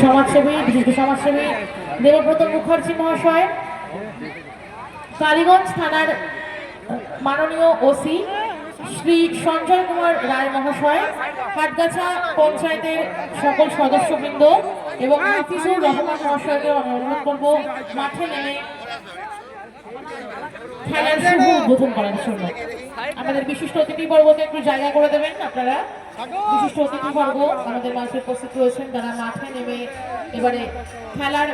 সমাজসেবী দেবব্রত মুখার্জি মহাশয়, কালীগঞ্জ থানার মাননীয় ওসি শ্রী সঞ্জয় কুমার রায় মহাশয়, হাটগাছা পঞ্চায়েতের সকল সদস্যবৃন্দ এবং হাফিজুর রহমান মহাশয়কে আমি অনুরোধ করব মাঠে নেমে খেলার শুভ উদ্বোধন করার জন্য। আমাদের বিশিষ্ট অতিথিবর্গকে একটু জায়গা করে দেবেন আপনারা। বিশিষ্ট অতিথিবর্গ আমাদের মাঝে উপস্থিত রয়েছেন, যারা মাঠে নেমে এবারে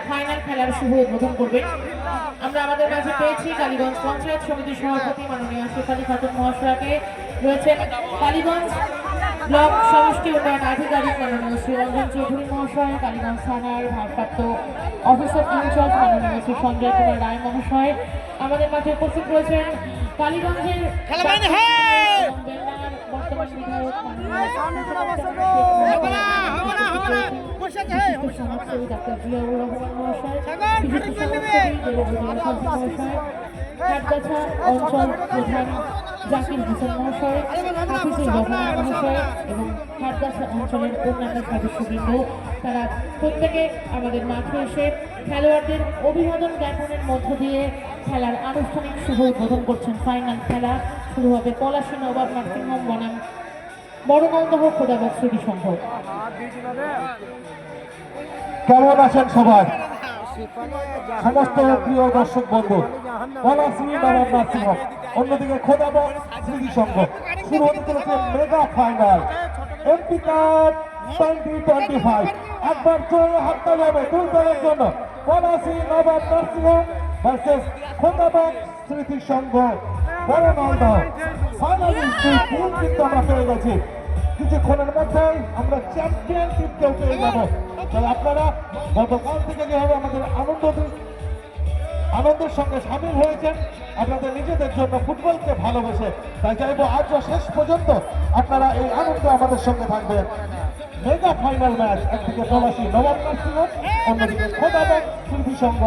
ফাইনাল খেলার শুভ উদ্বোধন করবেন। আমরা আমাদের মাঝে পেয়েছি কালীগঞ্জ পঞ্চায়েত সমিতির সভাপতি মাননীয় শেফালী খাতুন মহাশয়াকে, রয়েছেন কালীগঞ্জ ব্লক সমষ্টি উন্নয়ন আধিকারিক মাননীয় শ্রী রঞ্জন চৌধুরী মহাশয়, কালীগঞ্জ থানার ভারপ্রাপ্ত অফিসার ইনচার্জ মাননীয় শ্রী সঞ্জয় কুমার রায় মহাশয়। আমাদের মাঝে উপস্থিত রয়েছেন কালীগঞ্জের বর্তমান বিধায়ক সমাজসেবী ডাক্তার জিয়াউর রহমান মহাশয়, বিশিষ্ট সমাজসেবী মহাশয়, হাটগাছা অঞ্চল প্রধান জাকির হোসেন মহাশয়, হাফিজুর রহমান মহাশয় এবং হাটগাছা অঞ্চলের অন্যান্য সদস্যবৃন্দ, তারা প্রত্যেকে আমাদের মাঠে এসে খেলোয়াড়দের অভিবাদন জ্ঞাপনের মধ্য দিয়ে খেলার আনুষ্ঠানিক শুভ উদ্বোধন করছেন। ফাইনাল খেলা শুরু হবে পলাশী নবাব নার্সিংহোম বনাম বড়নন্দহ খোদাবক স্মৃতি সংঘ। কেমন আছেন সবাই? সমস্ত প্রিয় দর্শক বন্ধু, পলাশী নবাব নার্সিংহোম, অন্যদিকে খোদাবক স্মৃতি সংঘ, শুরু হতে চলেছে মেগা ফাইনাল এমপি কাপ 2025। একবার চলে হাতটা যাবে দুই দলের জন্য, পলাশী নবাব নার্সিংহোম ভার্সেস খোদাবক স্মৃতি সংঘ বড়নন্দহ। ফাইনালি দুই টিম কিন্তু আমরা পেয়ে গেছি। কিছুক্ষণের মধ্যেই আমরা চ্যাম্পিয়নশিপকেও পেয়ে যাবো। তাহলে আপনারা গতকাল থেকে যেভাবে আমাদের আনন্দের সঙ্গে সামিল হয়েছেন আপনাদের নিজেদের জন্য ফুটবলকে ভালোবেসে, তাই চাইবো আজও শেষ পর্যন্ত আপনারা এই আনন্দে আমাদের সঙ্গে থাকবেন। মেগা ফাইনাল ম্যাচ, একদিকে পলাশী নবাব নার্সিংহোম, অন্যদিকে খোদাবক স্মৃতি সংঘ।